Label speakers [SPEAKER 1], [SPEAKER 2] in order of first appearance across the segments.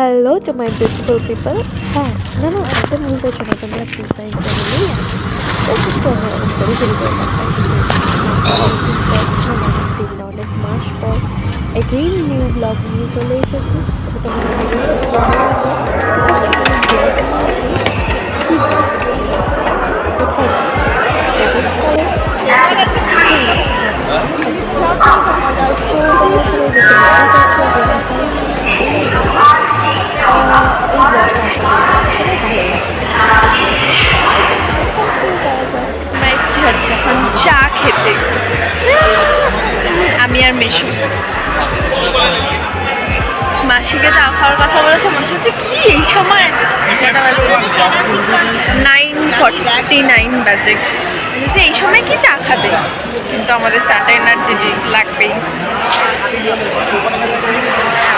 [SPEAKER 1] Hello to my beautiful people. হ্যাঁ, না একদম ভুল করছো না, তোমরা ফ্রিস্টাইল চ্যানেলেই আসো। জাস্ট একটু অন্যরকম করে শুরু করলাম, কিছু অনেকদিন পর, অনেক দিন অনেক মাস পর এগেইন নিউ ব্লগ নিয়ে চলে এসেছি। তবে তোমাদের কোথায়
[SPEAKER 2] হচ্ছে এখন চা খেতে আমি আর মেশু। মাসিকে চা খাওয়ার কথা বলেছে, মাসি হচ্ছে কি এই সময় 9:49 বাজে, যে এই সময় কি চা খাবে, কিন্তু আমাদের চাটা এনার্জেটিক লাগবেই।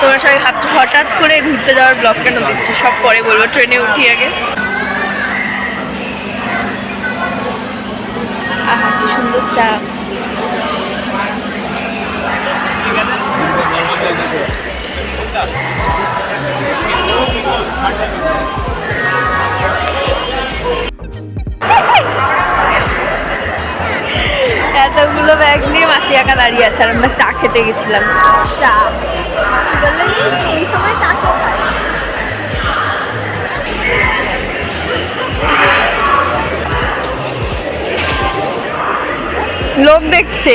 [SPEAKER 2] তোমরা সবাই ভাবছো হঠাৎ করে ঘুরতে যাওয়ার ব্লগ কেন দিচ্ছে, সব পরে বলবো, ট্রেনে উঠি আগে। আহা কি সুন্দর চা। এতগুলো ব্যাগ নিয়ে মাসি একা দাঁড়িয়ে আছে আর আমরা চা খেতে গেছিলাম। চা এই সময় চা খাই। লোক দেখছে।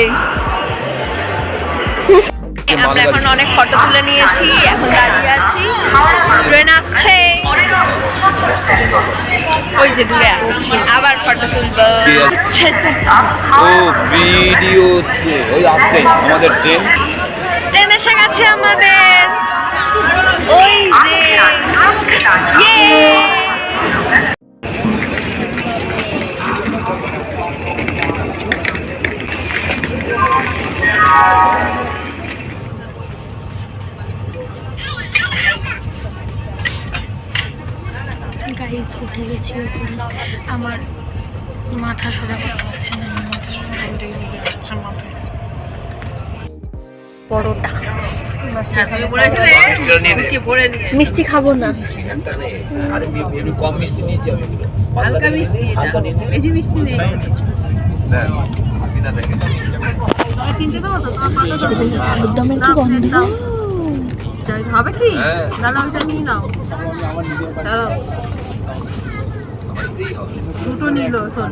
[SPEAKER 2] আমরা এখন অনেক ফটো তুলে নিয়েছি, এখন দাঁড়িয়ে আছি, ট্রেন আসছে, ওই যে দূরে আসছি, আবার ফটো তুলবো।
[SPEAKER 3] ও ভিডিও ওই আসছে আমাদের ট্রেন
[SPEAKER 2] এসে গেছে আমাদের, ওই যে গাইস উঠে গেছি। আমার মাথা সোজা করতে পারছি না, পরোটা মিষ্টি খাবো না,
[SPEAKER 3] কম মিষ্টি নিয়েছি আমি,
[SPEAKER 2] হালকা মিষ্টি, বেশি মিষ্টি নেই।
[SPEAKER 1] একদমের কি গন্ধ
[SPEAKER 2] হবে কি দাদা, ওইটা নিয়ে নাও। দুটো নিল, শোন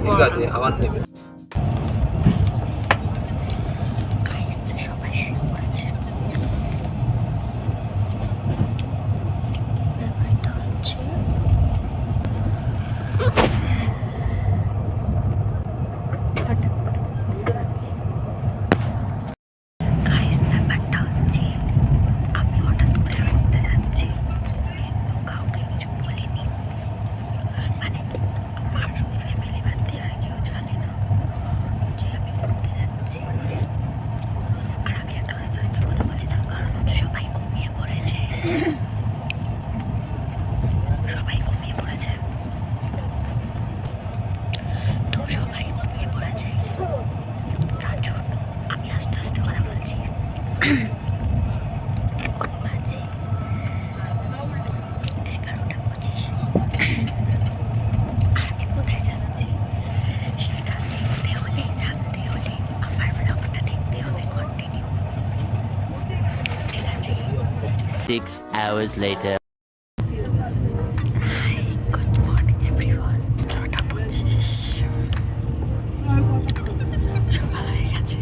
[SPEAKER 3] ঠিক আছে আমার নেবে।
[SPEAKER 4] Six hours later.
[SPEAKER 2] Hi, good morning everyone. ছটা 25 সকাল হয়ে গেছে।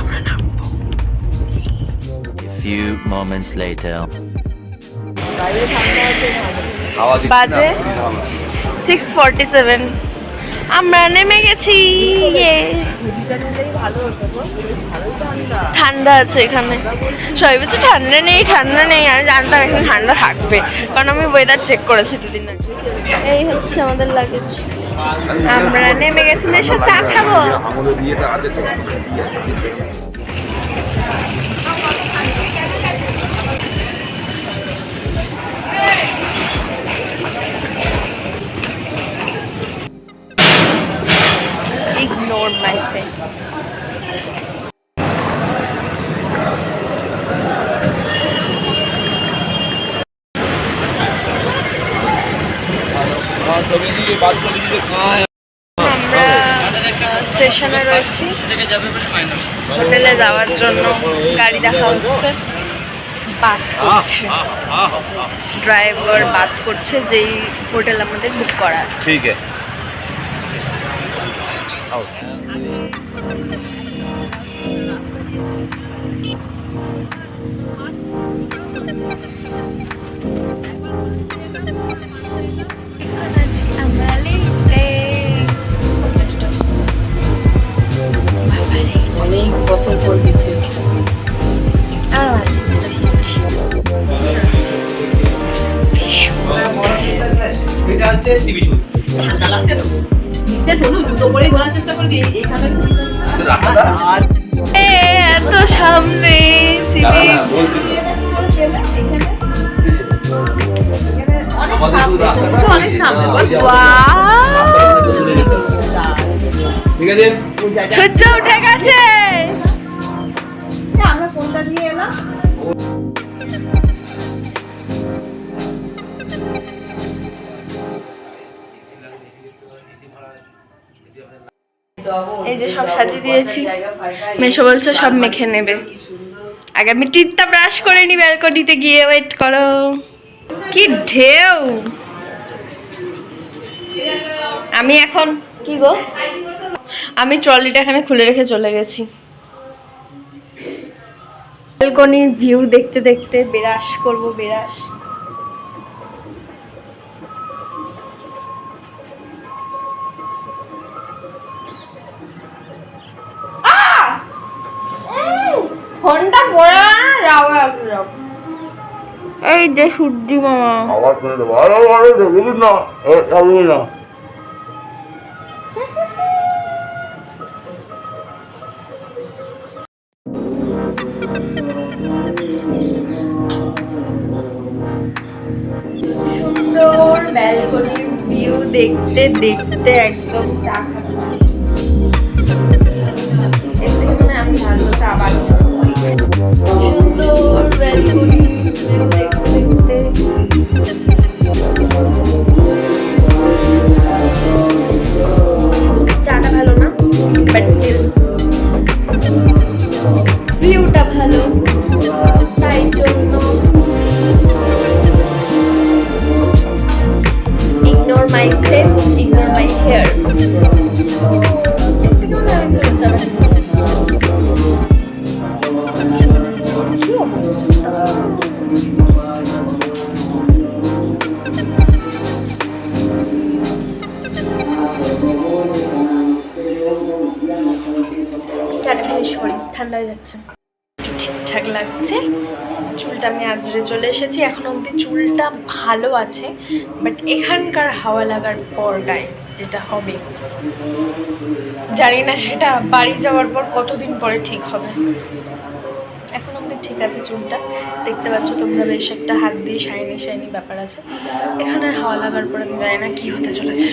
[SPEAKER 2] আমরা নামবো।
[SPEAKER 4] A few moments later.
[SPEAKER 2] বাজে 6:47, আমরা নেমে গেছি। ঠান্ডা আছে এখানে, সবাই বলছে ঠান্ডা নেই ঠান্ডা নেই, আমি জানতাম এখানে ঠান্ডা থাকবে, কারণ আমি ওয়েদার চেক করেছি দুদিন আগে। এই হচ্ছে আমাদের লাগেজ, আমরা নেমে গেছি, এসে চা খাবো। Ignore my face. আমরা স্টেশনে রয়েছি, হোটেলে যাওয়ার জন্য গাড়ি দেখা হচ্ছে। বাদ করছে ড্রাইভার, বাদ করছে যেই হোটেল আমাদের বুক করা আছে।
[SPEAKER 3] ঠিক আছে।
[SPEAKER 5] অনেক বছর পর দেখতে
[SPEAKER 3] এটা হচ্ছে টিভি শো।
[SPEAKER 5] ঠান্ডা লাগছে তো নিচে শোনো, জুতো পরে ঘোরার চেষ্টা করবি এইখানে।
[SPEAKER 3] রাস্তাটা
[SPEAKER 2] এত সামনে
[SPEAKER 5] অনেক সামনে।
[SPEAKER 3] ঠিক আছে,
[SPEAKER 2] সূর্য উঠে গেছে।
[SPEAKER 5] আমরা কোনটা দিয়ে এলাম?
[SPEAKER 2] এই যে সব সাজিয়ে দিয়েছি, মেশো বলছো সব মেখে নেবে। আগে আমি টিপটা ব্রাশ করে নি, ব্যালকনিতে গিয়ে ওয়েট করো। কি ঢেউ! আমি এখন কি গো, আমি ট্রলিটা এখানে খুলে রেখে চলে গেছি। ব্যালকনির ভিউ দেখতে দেখতে বেরাস করব, বেরাস। ফোনটা পড়া যাও। এই যে সূর্যি মামা,
[SPEAKER 3] আবার করে দেবো। আরে দেখবি না, যাবো না।
[SPEAKER 2] সুন্দর ব্যালকনির ভিউ দেখতে দেখতে একদম চা খাচ্ছি। আমি ভালো চা বানাচ্ছি। সুন্দর ব্যালকনি ভিউ দেখতে দেখতে চাটা ভালো না, বাট স্টিল ভিউটা ভালো, তাই জন্য ignore my face, ignore my hair. ঠান্ডা হয়ে যাচ্ছে, ঠিকঠাক লাগছে। চুলটা আমি আজরে চলে এসেছি, এখন অবধি চুলটা ভালো আছে, বাট এখানকার হাওয়া লাগার পর গাইস যেটা হবে জানি না, সেটা বাড়ি যাওয়ার পর কতদিন পরে ঠিক হবে। এখন অবধি ঠিক আছে চুলটা, দেখতে পাচ্ছ তোমরা, বেশ একটা হাত দিয়ে শাইনি শাইনি ব্যাপার আছে। এখানের হাওয়া লাগার পর আমি জানি না কি হতে চলেছে।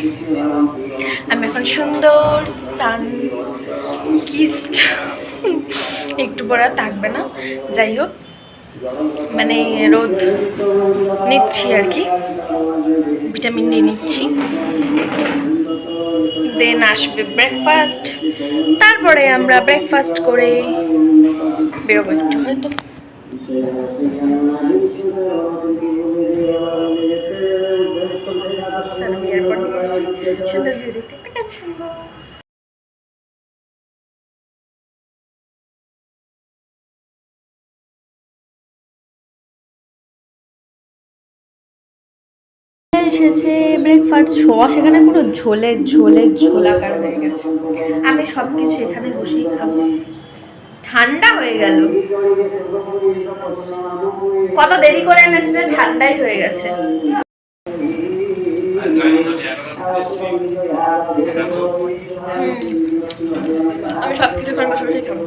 [SPEAKER 2] আমি এখন সুন্দর সান কিসড, একটু পরে আর থাকবে না, যাই হোক, মানে রোদ নিচ্ছি আর কি, ভিটামিন ডি নিচ্ছি। দেন আসবে ব্রেকফাস্ট, তারপরে আমরা ব্রেকফাস্ট করে বেরোবো একটু হয়তো। এয়ারপোর্ট নিয়ে এসেছি, সুন্দর ভিউ দেখতে কেমন সুন্দর। এসেছে ব্রেকফাস্ট, সস এখানে পুরো ঝোলে ঝোলে ঝোলাকার হয়ে গেছে। আমি সব কিছু এখানে বসেই খাবো। ঠান্ডা হয়ে গেল, কত দেরি করে এনেছে যে ঠান্ডাই হয়ে গেছে। আমি সব কিছু এখানে বসে বসেই খাবো।